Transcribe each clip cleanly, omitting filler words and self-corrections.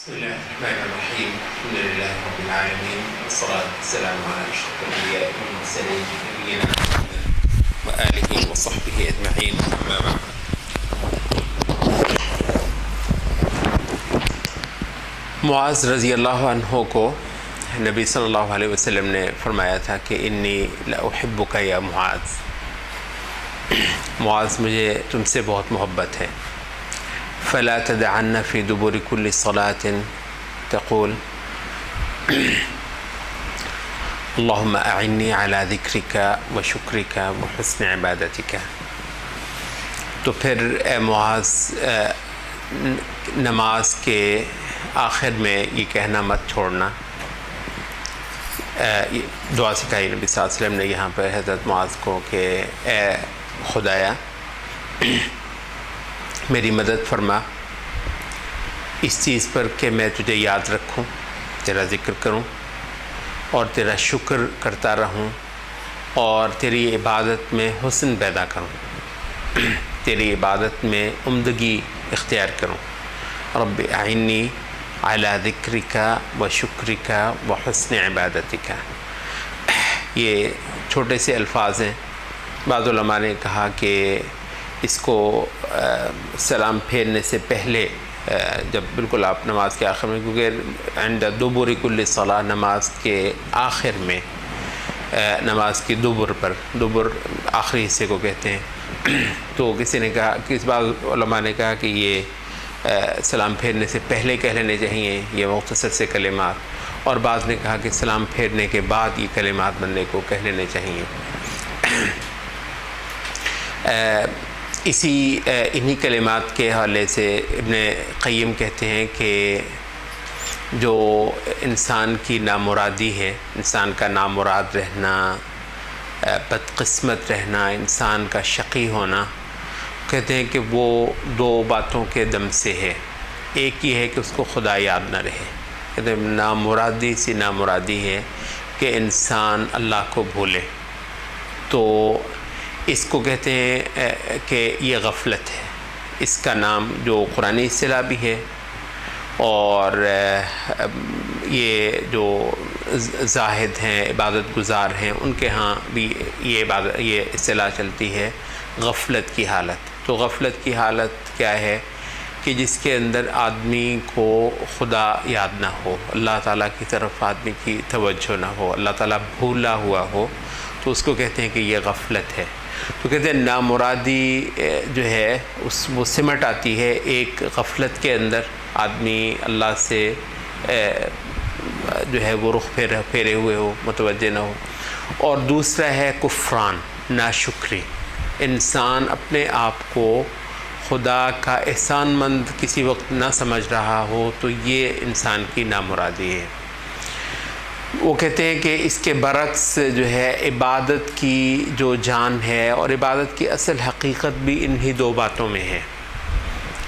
بسم الله الرحمن الرحيم. الحمد لله رب العالمين، والصلاة والسلام على أشرف الأنبياء والمرسلين نبينا محمد وآله وصحبه أجمعين، أما بعد. معاذ رضی اللہ عنہ کو نبی صلی اللہ علیہ وسلم نے فرمایا تھا کہ انی لأحبک یا معاذ، معاذ مجھے تم سے بہت محبت ہے. فلا تدعن في دبر كل صلاة تقول اللهم أعني على ذكرك وشكرك وحسن عبادتك. تو پھر اے معاذ نماز کے آخر میں یہ کہنا مت چھوڑنا. دعا سکھائی نبی صلی اللہ علیہ وسلم نے یہاں پر حضرت معاذ کو کہ اے خدایا میری مدد فرما اس چیز پر کہ میں تجھے یاد رکھوں، تیرا ذکر کروں اور تیرا شکر کرتا رہوں اور تیری عبادت میں حسن پیدا کروں، تیری عبادت میں عمدگی اختیار کروں. رب اعنی علی ذکرک و شکرک و حسن عبادتک. یہ چھوٹے سے الفاظ ہیں. بعض علماء نے کہا کہ اس کو سلام پھیرنے سے پہلے جب بالکل آپ نماز کے آخر میں، کیونکہ عند دبر کل صلاۃ نماز کے آخر میں، نماز کی دبر پر، دبر آخری حصے کو کہتے ہیں. تو کسی نے کہا کہ اس بعض علماء نے کہا کہ یہ سلام پھیرنے سے پہلے کہہ لینے چاہیے یہ مختصر سے کلمات، اور بعض نے کہا کہ سلام پھیرنے کے بعد یہ کلمات بندے کو کہہ لینے چاہیے. انہی کلمات کے حوالے سے ابن قیم کہتے ہیں کہ جو انسان کی نامرادی ہے، انسان کا نامراد رہنا، بدقسمت رہنا، انسان کا شقی ہونا، کہتے ہیں کہ وہ دو باتوں کے دم سے ہے. ایک یہ ہے کہ اس کو خدا یاد نہ رہے. کہتے ہیں نامرادی سی نامرادی ہے کہ انسان اللہ کو بھولے. تو اس کو کہتے ہیں کہ یہ غفلت ہے. اس کا نام جو قرآنی اصطلاح بھی ہے، اور یہ جو زاہد ہیں، عبادت گزار ہیں، ان کے ہاں بھی یہ اصطلاح چلتی ہے غفلت کی حالت. تو غفلت کی حالت کیا ہے کہ جس کے اندر آدمی کو خدا یاد نہ ہو، اللہ تعالیٰ کی طرف آدمی کی توجہ نہ ہو، اللہ تعالیٰ بھولا ہوا ہو، تو اس کو کہتے ہیں کہ یہ غفلت ہے. تو کہتے ہیں نامرادی جو ہے وہ سمٹ آتی ہے ایک غفلت کے اندر، آدمی اللہ سے جو ہے وہ رخ پھیرے ہوئے ہو، متوجہ نہ ہو. اور دوسرا ہے کفران، ناشکری. انسان اپنے آپ کو خدا کا احسان مند کسی وقت نہ سمجھ رہا ہو، تو یہ انسان کی نامرادی ہے. وہ کہتے ہیں کہ اس کے برعکس جو ہے عبادت کی جو جان ہے اور عبادت کی اصل حقیقت بھی انہی دو باتوں میں ہے.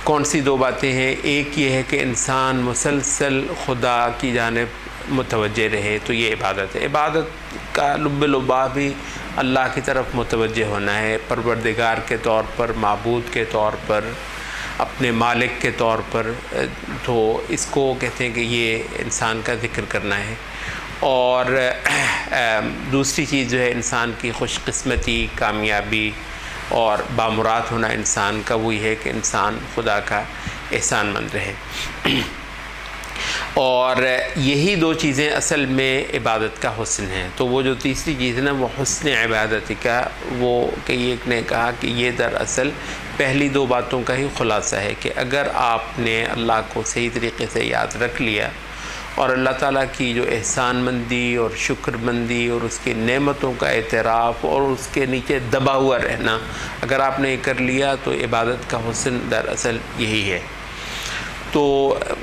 کون سی دو باتیں ہیں؟ ایک یہ ہے کہ انسان مسلسل خدا کی جانب متوجہ رہے، تو یہ عبادت ہے. عبادت کا لب لبا بھی اللہ کی طرف متوجہ ہونا ہے، پروردگار کے طور پر، معبود کے طور پر، اپنے مالک کے طور پر. تو اس کو کہتے ہیں کہ یہ انسان کا ذکر کرنا ہے. اور دوسری چیز جو ہے انسان کی خوش قسمتی، کامیابی اور بامراد ہونا انسان کا، وہ یہ ہے کہ انسان خدا کا احسان مند رہے. اور یہی دو چیزیں اصل میں عبادت کا حسن ہیں. تو وہ جو تیسری چیز ہے نا، وہ حسن عبادت کا، وہ کہ ایک نے کہا کہ یہ دراصل پہلی دو باتوں کا ہی خلاصہ ہے کہ اگر آپ نے اللہ کو صحیح طریقے سے یاد رکھ لیا اور اللہ تعالیٰ کی جو احسان مندی اور شکر مندی اور اس کی نعمتوں کا اعتراف اور اس کے نیچے دبا ہوا رہنا اگر آپ نے کر لیا، تو عبادت کا حسن دراصل یہی ہے. تو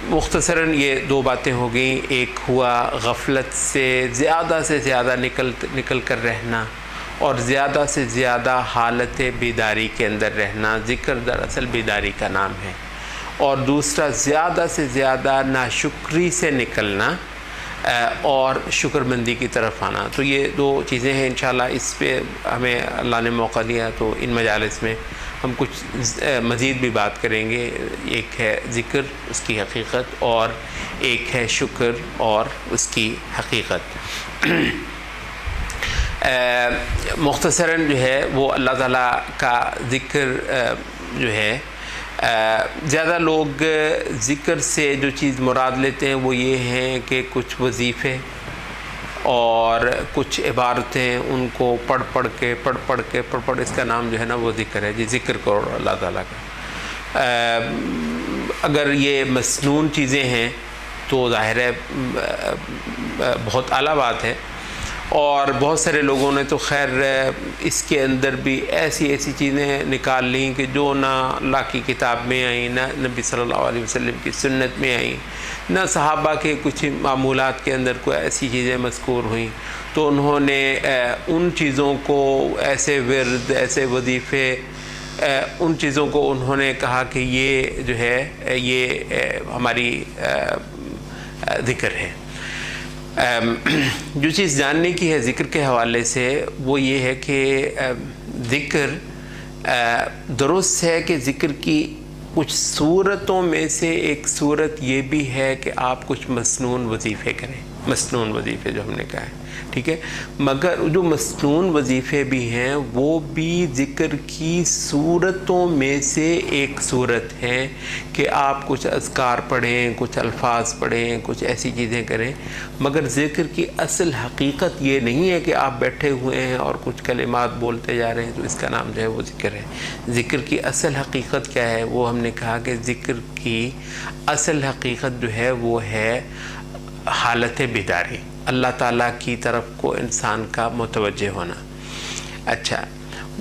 مختصراً یہ دو باتیں ہو گئیں. ایک ہوا غفلت سے زیادہ نکل کر رہنا، اور زیادہ سے زیادہ حالت بیداری کے اندر رہنا. ذکر دراصل بیداری کا نام ہے. اور دوسرا زیادہ سے زیادہ ناشکری سے نکلنا اور شکر مندی کی طرف آنا. تو یہ دو چیزیں ہیں. انشاءاللہ اس پہ ہمیں اللہ نے موقع دیا تو ان مجالس میں ہم کچھ مزید بھی بات کریں گے. ایک ہے ذکر، اس کی حقیقت، اور ایک ہے شکر اور اس کی حقیقت. مختصراً جو ہے وہ اللہ تعالیٰ کا ذکر جو ہے، زیادہ لوگ ذکر سے جو چیز مراد لیتے ہیں وہ یہ ہیں کہ کچھ وظیفے اور کچھ عبارتیں ان کو پڑھ کے اس کا نام جو ہے نا وہ ذکر ہے. جی ذکر کرو اللہ تعالیٰ کا. اگر یہ مسنون چیزیں ہیں تو ظاہر ہے بہت اعلیٰ بات ہے، اور بہت سارے لوگوں نے تو خیر اس کے اندر بھی ایسی چیزیں نکال لیں کہ جو نہ اللہ کی کتاب میں آئیں، نہ نبی صلی اللہ علیہ وسلم کی سنت میں آئیں، نہ صحابہ کے کچھ معمولات کے اندر کوئی ایسی چیزیں مذکور ہوئیں. تو انہوں نے ان چیزوں کو، ایسے ورد، ایسے وظیفے، ان چیزوں کو انہوں نے کہا کہ یہ جو ہے یہ ہماری ذکر ہے. جو چیز جاننے کی ہے ذکر کے حوالے سے وہ یہ ہے کہ ذکر درست ہے کہ ذکر کی کچھ صورتوں میں سے ایک صورت یہ بھی ہے کہ آپ کچھ مسنون وظیفے کریں. مسنون وظیفے جو ہم نے کہا ہے، ٹھیک ہے، مگر جو مسنون وظیفے بھی ہیں وہ بھی ذکر کی صورتوں میں سے ایک صورت ہے کہ آپ کچھ اذکار پڑھیں، کچھ الفاظ پڑھیں، کچھ ایسی چیزیں کریں. مگر ذکر کی اصل حقیقت یہ نہیں ہے کہ آپ بیٹھے ہوئے ہیں اور کچھ کلمات بولتے جا رہے ہیں تو اس کا نام جو ہے وہ ذکر ہے. ذکر کی اصل حقیقت کیا ہے؟ وہ ہم نے کہا کہ ذکر کی اصل حقیقت جو ہے وہ ہے حالت بیداری، اللہ تعالیٰ کی طرف کو انسان کا متوجہ ہونا. اچھا،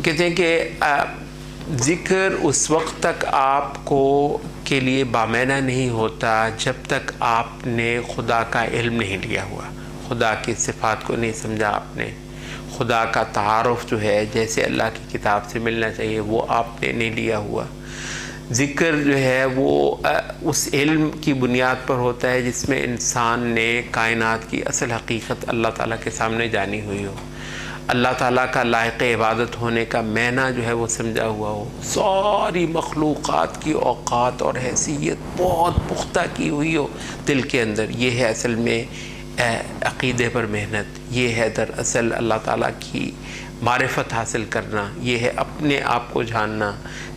کہتے ہیں کہ ذکر اس وقت تک آپ کو کے لیے بامعنی نہیں ہوتا جب تک آپ نے خدا کا علم نہیں لیا ہوا، خدا کی صفات کو نہیں سمجھا آپ نے، خدا کا تعارف جو ہے جیسے اللہ کی کتاب سے ملنا چاہیے وہ آپ نے نہیں لیا ہوا. ذکر جو ہے وہ اس علم کی بنیاد پر ہوتا ہے جس میں انسان نے کائنات کی اصل حقیقت اللہ تعالیٰ کے سامنے جانی ہوئی ہو، اللہ تعالیٰ کا لائق عبادت ہونے کا معنی جو ہے وہ سمجھا ہوا ہو، ساری مخلوقات کی اوقات اور حیثیت بہت پختہ کی ہوئی ہو دل کے اندر. یہ ہے اصل میں عقیدے پر محنت، یہ ہے دراصل اللہ تعالیٰ کی معرفت حاصل کرنا، یہ ہے اپنے آپ کو جاننا،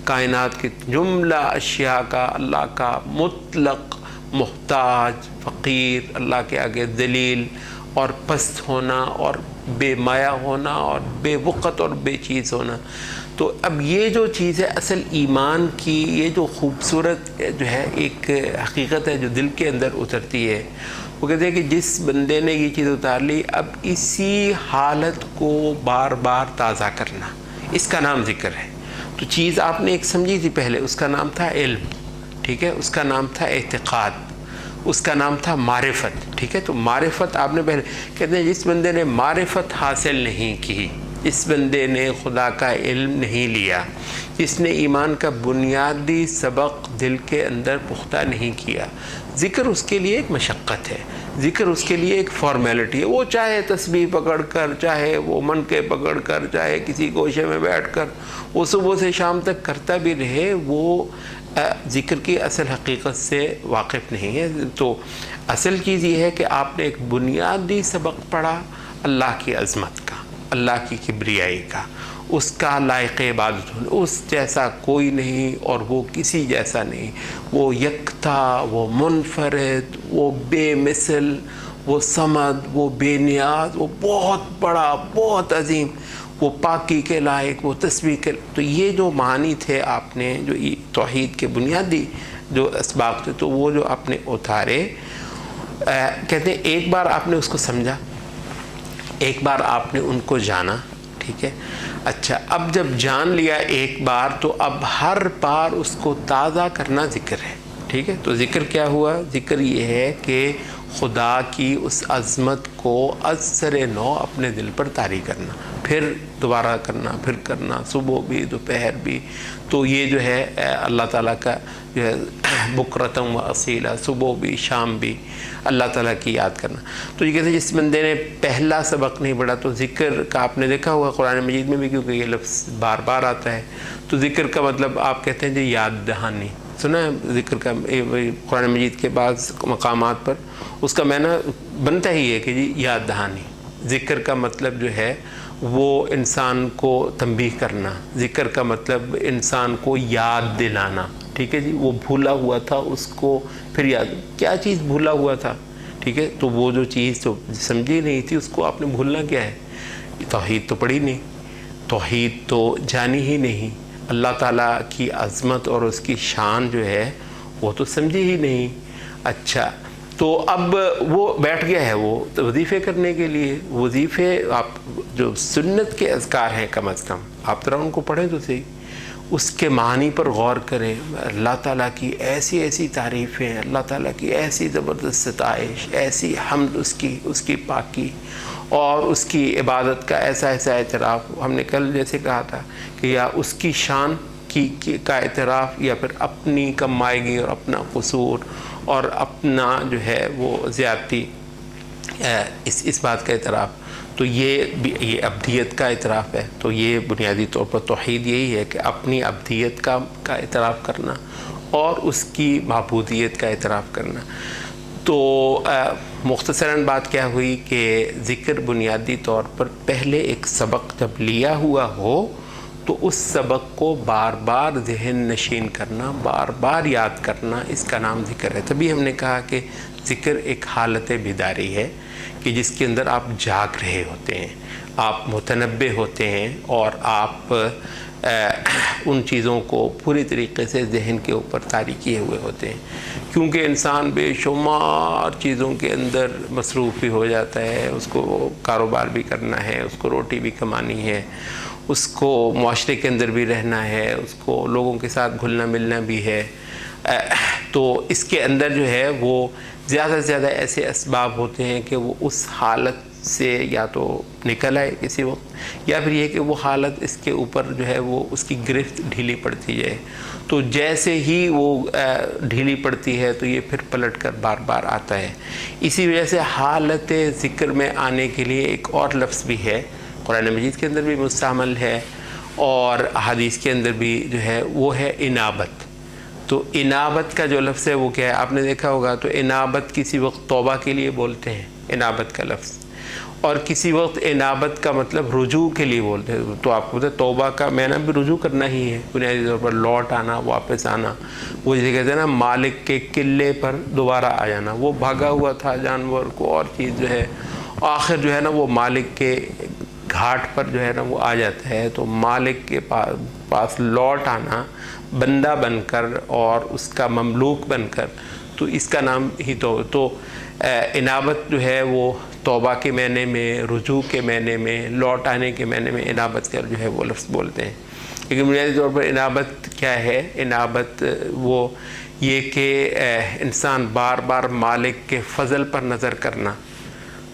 کائنات کی جملہ اشیاء کا اللہ کا مطلق محتاج، فقیر، اللہ کے آگے ذلیل اور پست ہونا اور بے مایہ ہونا اور بے وقت اور بے چیز ہونا. تو اب یہ جو چیز ہے اصل ایمان کی، یہ جو خوبصورت جو ہے ایک حقیقت ہے جو دل کے اندر اترتی ہے، وہ کہتے ہیں کہ جس بندے نے یہ چیز اتار لی، اب اسی حالت کو بار بار تازہ کرنا، اس کا نام ذکر ہے. تو چیز آپ نے ایک سمجھی تھی پہلے، اس کا نام تھا علم، ٹھیک ہے، اس کا نام تھا اعتقاد، اس کا نام تھا معرفت، ٹھیک ہے. تو معرفت آپ نے پہلے، کہتے ہیں جس بندے نے معرفت حاصل نہیں کی، جس بندے نے خدا کا علم نہیں لیا، جس نے ایمان کا بنیادی سبق دل کے اندر پختہ نہیں کیا، ذکر اس کے لیے ایک مشقت ہے، ذکر اس کے لیے ایک فارمیلٹی ہے. وہ چاہے تسبیح پکڑ کر، چاہے وہ منکے پکڑ کر، چاہے کسی گوشے میں بیٹھ کر وہ صبح سے شام تک کرتا بھی رہے، وہ ذکر کی اصل حقیقت سے واقف نہیں ہے. تو اصل چیز یہ ہے کہ آپ نے ایک بنیادی سبق پڑھا اللہ کی عظمت کا، اللہ کی کبریائی کا، اس کا لائق عبادت ہونا، اس جیسا کوئی نہیں اور وہ کسی جیسا نہیں، وہ یکتا، وہ منفرد، وہ بے مثل، وہ صمد، وہ بے نیاز، وہ بہت بڑا، بہت عظیم، وہ پاکی کے لائق، وہ تسبیح کے. تو یہ جو معنی تھے آپ نے جو توحید کے بنیادی جو اسباق تھے تو وہ جو آپ نے اتارے، کہتے ہیں ایک بار آپ نے اس کو سمجھا، ایک بار آپ نے ان کو جانا، ٹھیک ہے. اچھا، اب جب جان لیا ایک بار تو اب ہر بار اس کو تازہ کرنا ذکر ہے، ٹھیک ہے. تو ذکر کیا ہوا؟ ذکر یہ ہے کہ خدا کی اس عظمت کو از سر نو اپنے دل پر طاری کرنا، پھر دوبارہ کرنا، پھر کرنا، صبح بھی دوپہر بھی. تو یہ جو ہے اللہ تعالیٰ کا جو ہے بکرتم و اصیلہ، صبح بھی شام بھی اللہ تعالیٰ کی یاد کرنا. تو یہ کہتے ہیں جس بندے نے پہلا سبق نہیں پڑھا، تو ذکر کا آپ نے دیکھا ہوا قرآن مجید میں بھی، کیونکہ یہ لفظ بار بار آتا ہے. تو ذکر کا مطلب آپ کہتے ہیں جی یاد دہانی. سنا ہے ذکر کا قرآن مجید کے بعض مقامات پر اس کا معنی بنتا ہی ہے کہ جی یاد دہانی. ذکر کا مطلب جو ہے وہ انسان کو تنبیہ کرنا، ذکر کا مطلب انسان کو یاد دلانا. ٹھیک ہے جی، وہ بھولا ہوا تھا اس کو پھر یاد. کیا چیز بھولا ہوا تھا؟ ٹھیک ہے، تو وہ جو چیز تو سمجھی نہیں تھی اس کو آپ نے بھولنا کیا ہے؟ توحید تو پڑھی نہیں، توحید تو جانی ہی نہیں، اللہ تعالیٰ کی عظمت اور اس کی شان جو ہے وہ تو سمجھی ہی نہیں. اچھا، تو اب وہ بیٹھ گیا ہے وہ وظیفے کرنے کے لیے. وظیفے آپ جو سنت کے اذکار ہیں کم از کم آپ ذرا ان کو پڑھیں تو صحیح، اس کے معنی پر غور کریں. اللہ تعالیٰ کی ایسی ایسی تعریفیں، اللہ تعالیٰ کی ایسی زبردست ستائش، ایسی حمد اس کی پاکی اور اس کی عبادت کا ایسا اعتراف. ہم نے کل جیسے کہا تھا کہ یا اس کی شان کا اعتراف یا پھر اپنی کم آئیگی اور اپنا قصور اور اپنا جو ہے وہ زیادتی، اس بات کا اعتراف. تو یہ ابدیت کا اعتراف ہے. تو یہ بنیادی طور پر توحید یہی ہے کہ اپنی ابدیت کا اعتراف کرنا اور اس کی معبودیت کا اعتراف کرنا. تو مختصراً بات کیا ہوئی کہ ذکر بنیادی طور پر پہلے ایک سبق جب لیا ہوا ہو تو اس سبق کو بار بار ذہن نشین کرنا، بار بار یاد کرنا، اس کا نام ذکر ہے. تبھی ہم نے کہا کہ ذکر ایک حالت بیداری ہے کہ جس کے اندر آپ جاگ رہے ہوتے ہیں، آپ متنبہ ہوتے ہیں اور آپ ان چیزوں کو پوری طریقے سے ذہن کے اوپر طاری کیے ہوئے ہوتے ہیں. کیونکہ انسان بے شمار چیزوں کے اندر مصروف بھی ہو جاتا ہے، اس کو کاروبار بھی کرنا ہے، اس کو روٹی بھی کمانی ہے، اس کو معاشرے کے اندر بھی رہنا ہے، اس کو لوگوں کے ساتھ گھلنا ملنا بھی ہے. تو اس کے اندر جو ہے وہ زیادہ سے زیادہ ایسے اسباب ہوتے ہیں کہ وہ اس حالت سے یا تو نکل آئے کسی وقت، یا پھر یہ کہ وہ حالت اس کے اوپر جو ہے وہ اس کی گرفت ڈھیلی پڑتی جائے. تو جیسے ہی وہ ڈھیلی پڑتی ہے تو یہ پھر پلٹ کر بار بار آتا ہے. اسی وجہ سے حالت ذکر میں آنے کے لیے ایک اور لفظ بھی ہے، قرآن مجید کے اندر بھی مستعمل ہے اور حدیث کے اندر بھی جو ہے وہ ہے انابت. تو انابت کا جو لفظ ہے وہ کیا ہے؟ آپ نے دیکھا ہوگا تو انابت کسی وقت توبہ کے لیے بولتے ہیں انابت کا لفظ، اور کسی وقت انابت کا مطلب رجوع کے لیے بولتے ہیں. تو آپ کو پتہ ہے توبہ کا معنی بھی رجوع کرنا ہی ہے، بنیادی طور پر لوٹ آنا، واپس آنا. وہ جسے کہتے ہیں نا مالک کے قلعے پر دوبارہ آ جانا. وہ بھاگا ہوا تھا جانور کو اور چیز جو ہے آخر جو ہے نا وہ مالک کے گھاٹ پر جو ہے نا وہ آ جاتا ہے. تو مالک کے پاس لوٹ آنا بندہ بن کر اور اس کا مملوک بن کر، تو اس کا نام ہی تو انابت جو ہے وہ توبہ کے معنی میں، رجوع کے معنی میں، لوٹ آنے کے معنی میں انابت کا جو ہے وہ لفظ بولتے ہیں. لیکن بنیادی طور پر انابت کیا ہے؟ انابت وہ یہ کہ انسان بار بار مالک کے فضل پر نظر کرنا،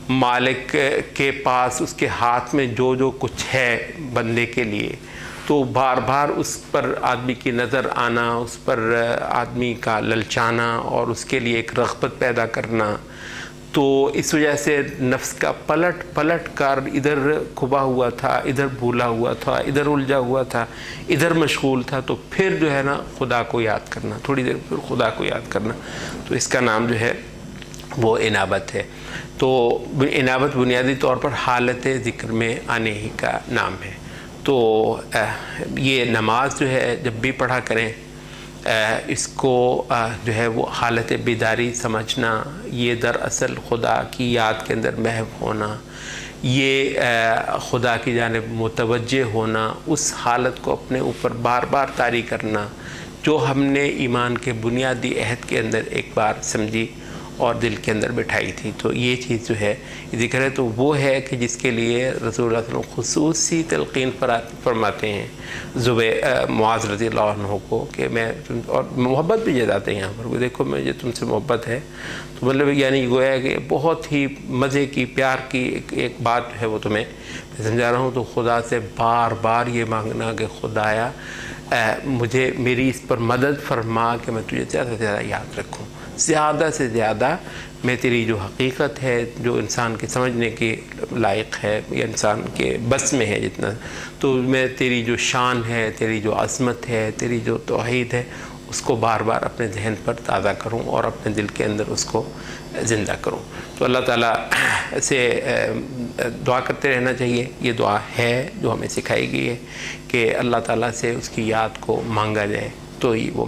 مالک کے پاس اس کے ہاتھ میں جو کچھ ہے بندے کے لیے، تو بار بار اس پر آدمی کی نظر آنا، اس پر آدمی کا للچانا اور اس کے لیے ایک رغبت پیدا کرنا. تو اس وجہ سے نفس کا پلٹ کر ادھر کھبا ہوا تھا، ادھر بھولا ہوا تھا، ادھر الجھا ہوا تھا، ادھر مشغول تھا، تو پھر جو ہے نا خدا کو یاد کرنا، تھوڑی دیر پھر خدا کو یاد کرنا. تو اس کا نام جو ہے وہ انابت ہے. تو انابت بنیادی طور پر حالت ذکر میں آنے ہی کا نام ہے. تو یہ نماز جو ہے جب بھی پڑھا کریں اس کو جو ہے وہ حالت بیداری سمجھنا، یہ دراصل خدا کی یاد کے اندر محو ہونا، یہ خدا کی جانب متوجہ ہونا، اس حالت کو اپنے اوپر بار بار طاری کرنا جو ہم نے ایمان کے بنیادی عہد کے اندر ایک بار سمجھی اور دل کے اندر بٹھائی تھی. تو یہ چیز جو ہے ذکر ہے تو وہ ہے کہ جس کے لیے رسول اللہ صلی اللہ علیہ وسلم خصوصی تلقین فرماتے ہیں معاذ رضی اللہ عنہ کو کہ میں اور محبت بھی جتاتے ہیں یہاں پر وہ دیکھو مجھے تم سے محبت ہے. تو مطلب یعنی گویا کہ بہت ہی مزے کی پیار کی ایک بات جو ہے وہ تمہیں میں سمجھا رہا ہوں. تو خدا سے بار بار یہ مانگنا کہ خدایا مجھے میری اس پر مدد فرما کہ میں تجھے زیادہ سے زیادہ یاد رکھوں, زیادہ سے زیادہ میں تیری جو حقیقت ہے جو انسان کے سمجھنے کے لائق ہے یا انسان کے بس میں ہے جتنا, تو میں تیری جو شان ہے, تیری جو عظمت ہے, تیری جو توحید ہے اس کو بار بار اپنے ذہن پر تازہ کروں اور اپنے دل کے اندر اس کو زندہ کروں. تو اللہ تعالیٰ سے دعا کرتے رہنا چاہیے. یہ دعا ہے جو ہمیں سکھائی گئی ہے کہ اللہ تعالیٰ سے اس کی یاد کو مانگا جائے تو ہی وہ